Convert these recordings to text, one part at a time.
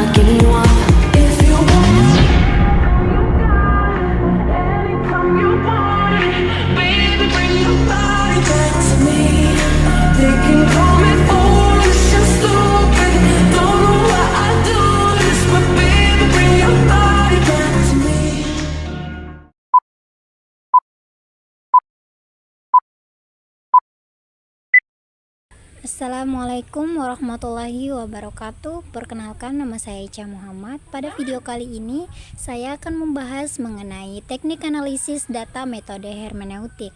not giving you up. If you want, anytime you want it, baby, bring your body back to me. They can call me foolish and stupid, don't know why I do this, but baby, bring your body back to me. Assalamualaikum warahmatullahi wabarakatuh. Perkenalkan, nama saya Ica Muhammad. Pada video kali ini saya akan membahas mengenai teknik analisis data metode hermeneutik.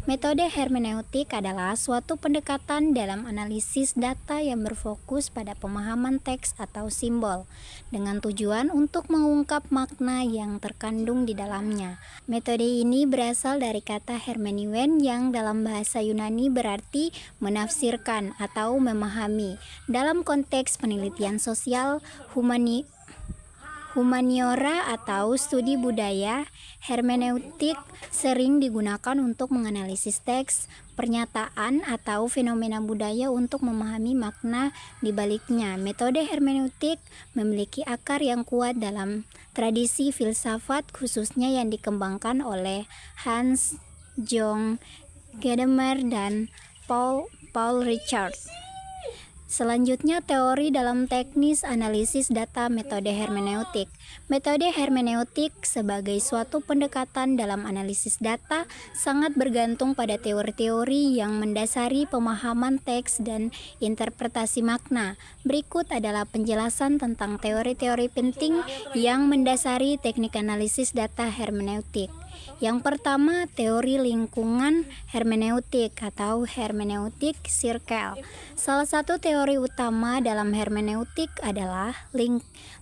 Metode hermeneutik adalah suatu pendekatan dalam analisis data yang berfokus pada pemahaman teks atau simbol dengan tujuan untuk mengungkap makna yang terkandung di dalamnya. Metode ini berasal dari kata hermeneuen yang dalam bahasa Yunani berarti menafsirkan atau memahami. Dalam konteks penelitian sosial, humaniora atau studi budaya, hermeneutik sering digunakan untuk menganalisis teks, pernyataan, atau fenomena budaya untuk memahami makna di baliknya. Metode hermeneutik memiliki akar yang kuat dalam tradisi filsafat, khususnya yang dikembangkan oleh Hans Jung, Gadamer, dan Paul Richard. Selanjutnya, teori dalam teknis analisis data metode hermeneutik. Metode hermeneutik sebagai suatu pendekatan dalam analisis data sangat bergantung pada teori-teori yang mendasari pemahaman teks dan interpretasi makna. Berikut adalah penjelasan tentang teori-teori penting yang mendasari teknik analisis data hermeneutik. Yang pertama, teori lingkungan hermeneutik atau hermeneutik circle. Salah satu teori utama dalam hermeneutik adalah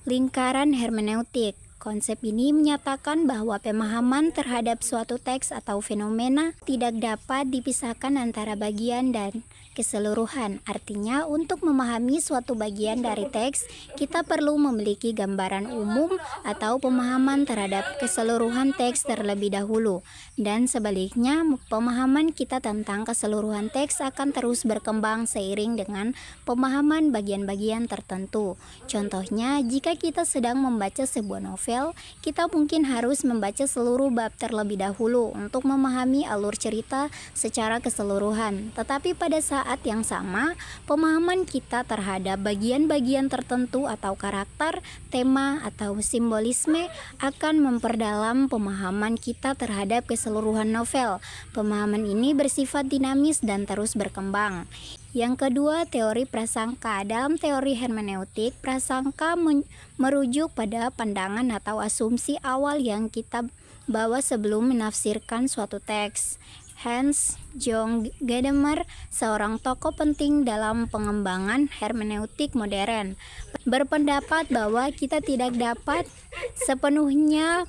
lingkaran hermeneutik. Konsep ini menyatakan bahwa pemahaman terhadap suatu teks atau fenomena tidak dapat dipisahkan antara bagian dan keseluruhan. Artinya, untuk memahami suatu bagian dari teks, kita perlu memiliki gambaran umum atau pemahaman terhadap keseluruhan teks terlebih dahulu. Dan sebaliknya, pemahaman kita tentang keseluruhan teks akan terus berkembang seiring dengan pemahaman bagian-bagian tertentu. Contohnya, jika kita sedang membaca sebuah novel, kita mungkin harus membaca seluruh bab terlebih dahulu untuk memahami alur cerita secara keseluruhan. Tetapi pada saat yang sama, pemahaman kita terhadap bagian-bagian tertentu atau karakter, tema, atau simbolisme akan memperdalam pemahaman kita terhadap keseluruhan novel. Pemahaman ini bersifat dinamis dan terus berkembang. Yang kedua, teori prasangka. Dalam teori hermeneutik, prasangka merujuk pada pandangan atau asumsi awal yang kita bawa sebelum menafsirkan suatu teks. Hans Jung Gadamer, seorang tokoh penting dalam pengembangan hermeneutik modern, berpendapat bahwa kita tidak dapat sepenuhnya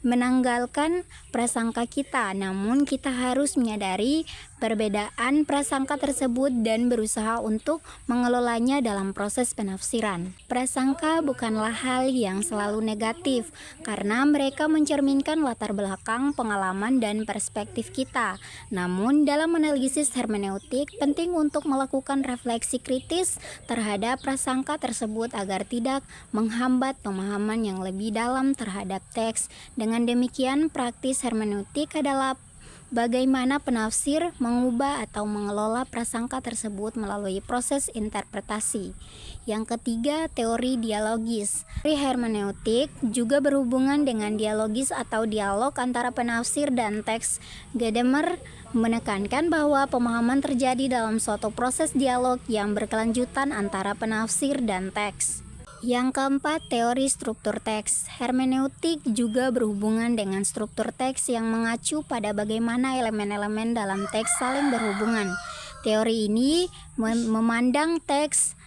menanggalkan prasangka kita, namun kita harus menyadari perbedaan prasangka tersebut dan berusaha untuk mengelolanya dalam proses penafsiran. Prasangka bukanlah hal yang selalu negatif karena mereka mencerminkan latar belakang, pengalaman, dan perspektif kita. Namun, dalam analisis hermeneutik, penting untuk melakukan refleksi kritis terhadap prasangka tersebut agar tidak menghambat pemahaman yang lebih dalam terhadap teks. Dengan demikian, praktis hermeneutik adalah bagaimana penafsir mengubah atau mengelola prasangka tersebut melalui proses interpretasi. Yang ketiga, teori dialogis. Teori hermeneutik juga berhubungan dengan dialogis atau dialog antara penafsir dan teks. Gadamer menekankan bahwa pemahaman terjadi dalam suatu proses dialog yang berkelanjutan antara penafsir dan teks. Yang keempat, teori struktur teks. Hermeneutik juga berhubungan dengan struktur teks yang mengacu pada bagaimana elemen-elemen dalam teks saling berhubungan. Teori ini memandang teks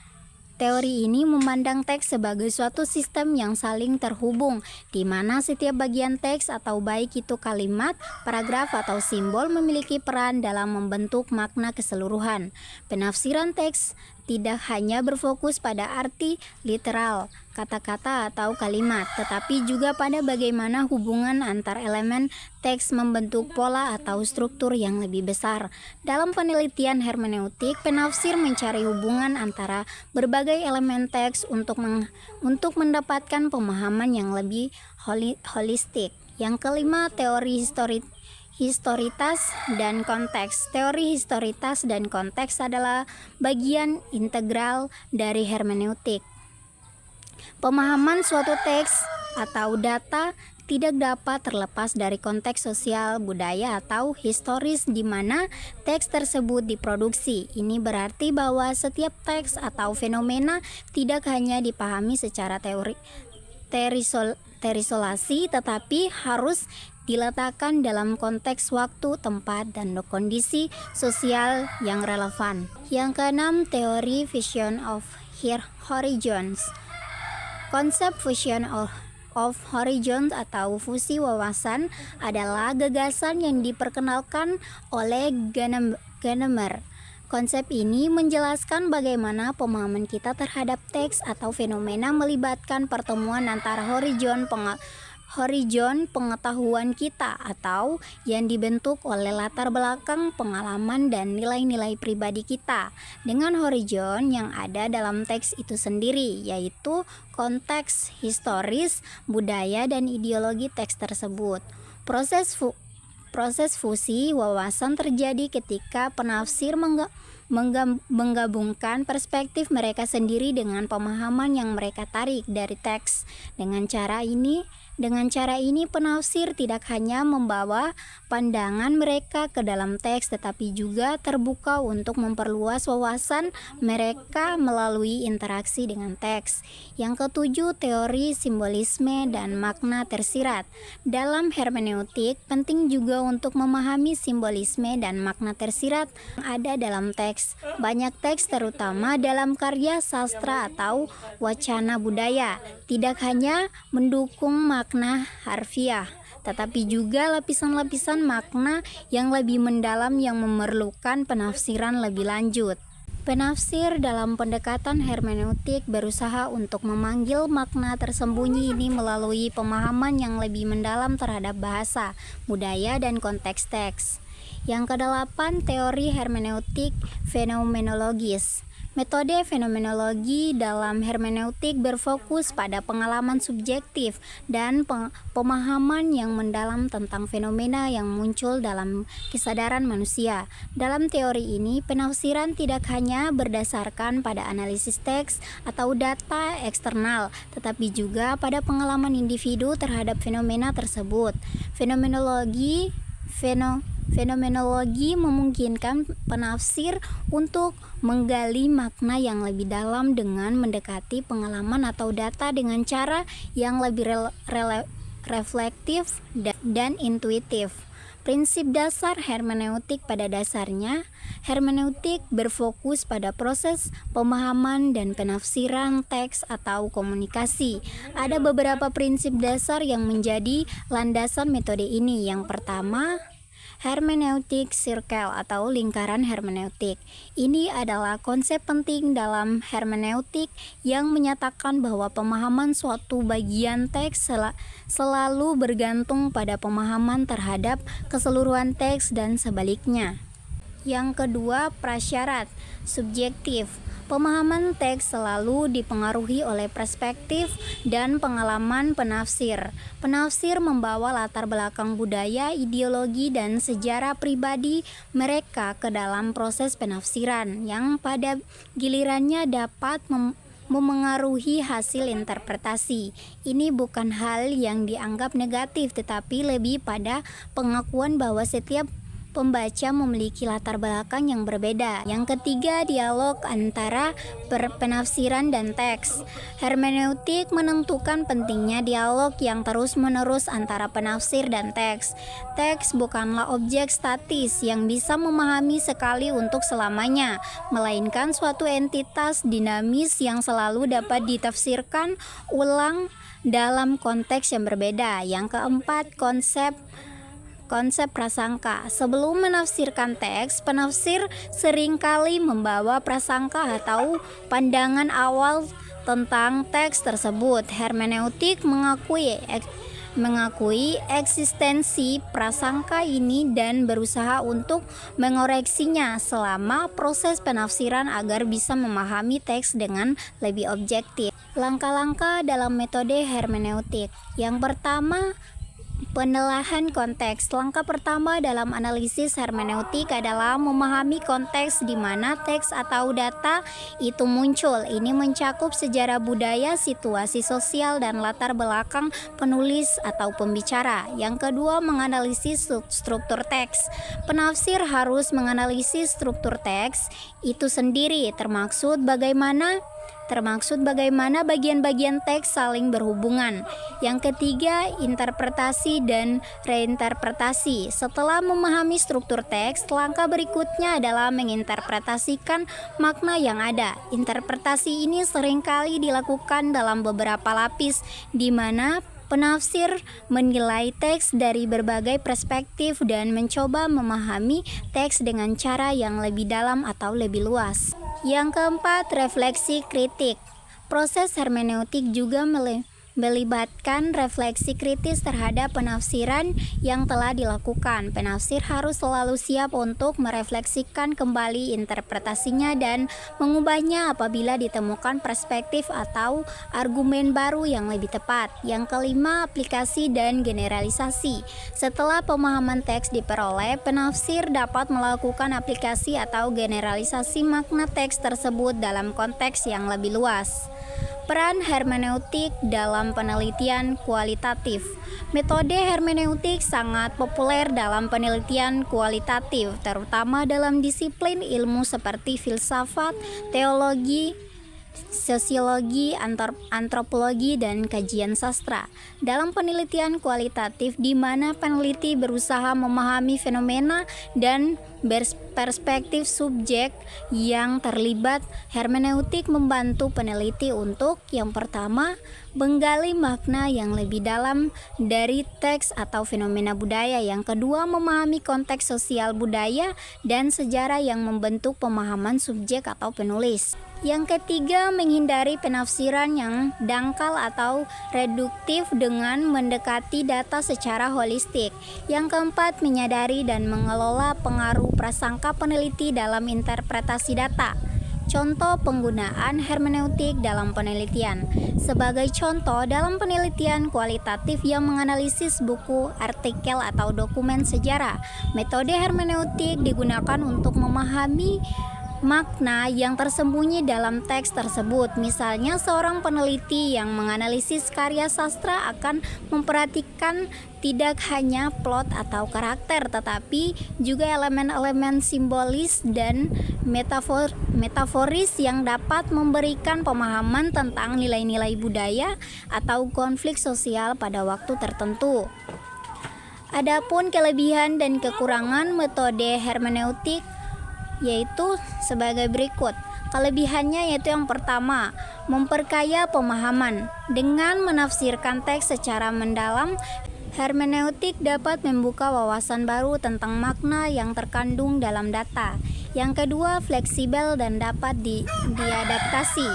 sebagai suatu sistem yang saling terhubung, di mana setiap bagian teks atau baik itu kalimat, paragraf, atau simbol memiliki peran dalam membentuk makna keseluruhan. Penafsiran teks tidak hanya berfokus pada arti literal kata-kata atau kalimat, tetapi juga pada bagaimana hubungan antar elemen teks membentuk pola atau struktur yang lebih besar. Dalam penelitian hermeneutik, penafsir mencari hubungan antara berbagai elemen teks untuk mendapatkan pemahaman yang lebih holistik. Yang kelima, teori historitas dan konteks. Teori historitas dan konteks adalah bagian integral dari hermeneutik. Pemahaman suatu teks atau data tidak dapat terlepas dari konteks sosial, budaya, atau historis di mana teks tersebut diproduksi. Ini berarti bahwa setiap teks atau fenomena tidak hanya dipahami secara terisolasi, tetapi harus diletakkan dalam konteks waktu, tempat, dan kondisi sosial yang relevan. Yang keenam, teori fusion of horizons. Konsep fusion of horizons atau fusi wawasan adalah gagasan yang diperkenalkan oleh Gadamer. Konsep ini menjelaskan bagaimana pemahaman kita terhadap teks atau fenomena melibatkan pertemuan antara horizon pengetahuan kita atau yang dibentuk oleh latar belakang pengalaman dan nilai-nilai pribadi kita dengan horizon yang ada dalam teks itu sendiri, yaitu konteks historis, budaya, dan ideologi teks tersebut. Proses fusi wawasan terjadi ketika penafsir menggabungkan perspektif mereka sendiri dengan pemahaman yang mereka tarik dari teks. Dengan cara ini penafsir tidak hanya membawa pandangan mereka ke dalam teks, tetapi juga terbuka untuk memperluas wawasan mereka melalui interaksi dengan teks. Yang ketujuh, teori simbolisme dan makna tersirat. Dalam hermeneutik, penting juga untuk memahami simbolisme dan makna tersirat yang ada dalam teks. Banyak teks, terutama dalam karya sastra atau wacana budaya, tidak hanya mendukung makna harfiah, tetapi juga lapisan-lapisan makna yang lebih mendalam yang memerlukan penafsiran lebih lanjut. Penafsir dalam pendekatan hermeneutik berusaha untuk memanggil makna tersembunyi ini melalui pemahaman yang lebih mendalam terhadap bahasa, budaya, dan konteks teks. Yang kedelapan, teori hermeneutik fenomenologis. Metode fenomenologi dalam hermeneutik berfokus pada pengalaman subjektif dan pemahaman yang mendalam tentang fenomena yang muncul dalam kesadaran manusia. Dalam teori ini, penafsiran tidak hanya berdasarkan pada analisis teks atau data eksternal, tetapi juga pada pengalaman individu terhadap fenomena tersebut. Fenomenologi memungkinkan penafsir untuk menggali makna yang lebih dalam dengan mendekati pengalaman atau data dengan cara yang lebih reflektif dan intuitif. Prinsip dasar hermeneutik pada dasarnya, hermeneutik berfokus pada proses pemahaman dan penafsiran teks atau komunikasi. Ada beberapa prinsip dasar yang menjadi landasan metode ini. Yang pertama, hermeneutik circle atau lingkaran hermeneutik. Ini adalah konsep penting dalam hermeneutik yang menyatakan bahwa pemahaman suatu bagian teks selalu bergantung pada pemahaman terhadap keseluruhan teks dan sebaliknya. Yang kedua, prasyarat subjektif. Pemahaman teks selalu dipengaruhi oleh perspektif dan pengalaman penafsir. Penafsir membawa latar belakang budaya, ideologi, dan sejarah pribadi mereka ke dalam proses penafsiran, yang pada gilirannya dapat memengaruhi hasil interpretasi. Ini bukan hal yang dianggap negatif, tetapi lebih pada pengakuan bahwa setiap pembaca memiliki latar belakang yang berbeda. Yang ketiga, dialog antara penafsiran dan teks. Hermeneutik menentukan pentingnya dialog yang terus-menerus antara penafsir dan teks. Teks bukanlah objek statis yang bisa memahami sekali untuk selamanya, melainkan suatu entitas dinamis yang selalu dapat ditafsirkan ulang dalam konteks yang berbeda. Yang keempat, Konsep prasangka. Sebelum menafsirkan teks, penafsir seringkali membawa prasangka atau pandangan awal tentang teks tersebut. Hermeneutik mengakui eksistensi prasangka ini dan berusaha untuk mengoreksinya selama proses penafsiran agar bisa memahami teks dengan lebih objektif. Langkah-langkah dalam metode hermeneutik. Yang pertama, penelahan konteks. Langkah pertama dalam analisis hermeneutik adalah memahami konteks di mana teks atau data itu muncul. Ini mencakup sejarah budaya, situasi sosial, dan latar belakang penulis atau pembicara. Yang kedua, menganalisis struktur teks. Penafsir harus menganalisis struktur teks itu sendiri, termaksud bagaimana bagian-bagian teks saling berhubungan. Yang ketiga, interpretasi dan reinterpretasi. Setelah memahami struktur teks, langkah berikutnya adalah menginterpretasikan makna yang ada. Interpretasi ini seringkali dilakukan dalam beberapa lapis, di mana penafsir menilai teks dari berbagai perspektif dan mencoba memahami teks dengan cara yang lebih dalam atau lebih luas. Yang keempat, refleksi kritik. Proses hermeneutik juga melibatkan refleksi kritis terhadap penafsiran yang telah dilakukan. Penafsir harus selalu siap untuk merefleksikan kembali interpretasinya dan mengubahnya apabila ditemukan perspektif atau argumen baru yang lebih tepat. Yang kelima, aplikasi dan generalisasi. Setelah pemahaman teks diperoleh, penafsir dapat melakukan aplikasi atau generalisasi makna teks tersebut dalam konteks yang lebih luas. Peran hermeneutik dalam penelitian kualitatif. Metode hermeneutik sangat populer dalam penelitian kualitatif, terutama dalam disiplin ilmu seperti filsafat, teologi, sosiologi, antropologi, dan kajian sastra. Dalam penelitian kualitatif, di mana peneliti berusaha memahami fenomena dan perspektif subjek yang terlibat, hermeneutik membantu peneliti untuk yang pertama, menggali makna yang lebih dalam dari teks atau fenomena budaya. Yang kedua, memahami konteks sosial budaya dan sejarah yang membentuk pemahaman subjek atau penulis. Yang ketiga, menghindari penafsiran yang dangkal atau reduktif dengan mendekati data secara holistik. Yang keempat, menyadari dan mengelola pengaruh prasangka peneliti dalam interpretasi data. Contoh penggunaan hermeneutik dalam penelitian. Sebagai contoh, dalam penelitian kualitatif yang menganalisis buku, artikel, atau dokumen sejarah, metode hermeneutik digunakan untuk memahami makna yang tersembunyi dalam teks tersebut. Misalnya, seorang peneliti yang menganalisis karya sastra akan memperhatikan tidak hanya plot atau karakter, tetapi juga elemen-elemen simbolis dan metaforis yang dapat memberikan pemahaman tentang nilai-nilai budaya atau konflik sosial pada waktu tertentu. Adapun kelebihan dan kekurangan metode hermeneutik yaitu sebagai berikut. Kelebihannya yaitu yang pertama, memperkaya pemahaman. Dengan menafsirkan teks secara mendalam, hermeneutik dapat membuka wawasan baru tentang makna yang terkandung dalam data. Yang kedua, fleksibel dan dapat diadaptasi.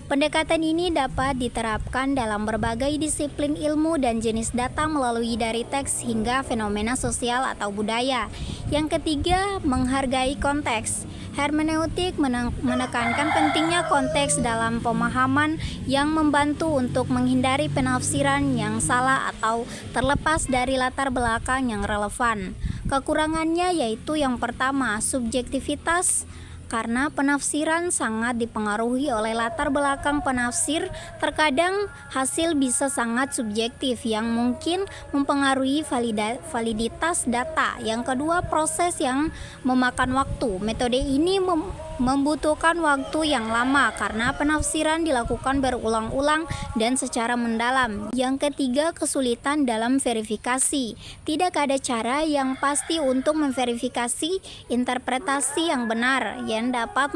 Pendekatan ini dapat diterapkan dalam berbagai disiplin ilmu dan jenis data melalui dari teks hingga fenomena sosial atau budaya. Yang ketiga, menghargai konteks. Hermeneutik menekankan pentingnya konteks dalam pemahaman yang membantu untuk menghindari penafsiran yang salah atau terlepas dari latar belakang yang relevan. Kekurangannya yaitu yang pertama, subjektivitas. Karena penafsiran sangat dipengaruhi oleh latar belakang penafsir, terkadang hasil bisa sangat subjektif yang mungkin mempengaruhi validitas data. Yang kedua, proses yang memakan waktu. Metode ini membutuhkan waktu yang lama karena penafsiran dilakukan berulang-ulang dan secara mendalam. Yang ketiga, kesulitan dalam verifikasi. Tidak ada cara yang pasti untuk memverifikasi interpretasi yang benar yang dapat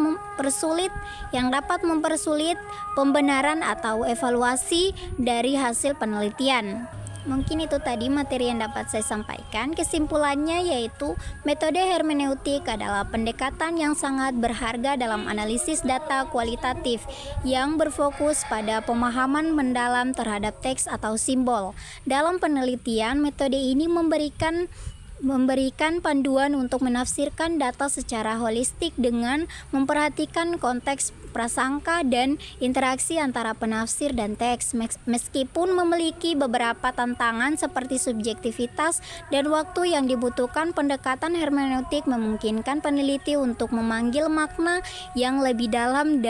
mempersulit pembenaran atau evaluasi dari hasil penelitian. Mungkin itu tadi materi yang dapat saya sampaikan. Kesimpulannya yaitu metode hermeneutik adalah pendekatan yang sangat berharga dalam analisis data kualitatif yang berfokus pada pemahaman mendalam terhadap teks atau simbol. Dalam penelitian, metode ini memberikan panduan untuk menafsirkan data secara holistik dengan memperhatikan konteks prasangka dan interaksi antara penafsir dan teks, meskipun memiliki beberapa tantangan seperti subjektivitas dan waktu yang dibutuhkan. Pendekatan hermeneutik memungkinkan peneliti untuk memanggil makna yang lebih dalam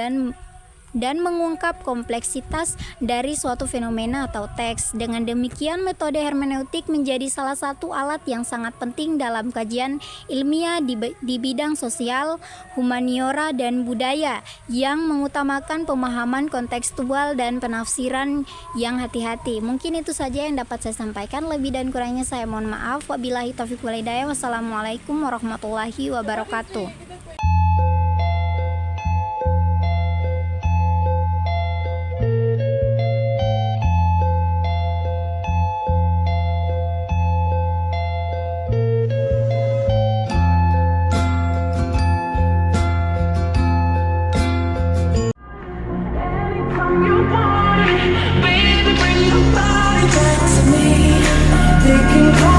dan mengungkap kompleksitas dari suatu fenomena atau teks. Dengan demikian, metode hermeneutik menjadi salah satu alat yang sangat penting dalam kajian ilmiah di bidang sosial, humaniora, dan budaya yang mengutamakan pemahaman kontekstual dan penafsiran yang hati-hati. Mungkin itu saja yang dapat saya sampaikan. Lebih dan kurangnya saya mohon maaf. Wabillahi taufiq wal hidayah. Wassalamualaikum warahmatullahi wabarakatuh. Anytime you want it, baby, bring your body back to me. They can call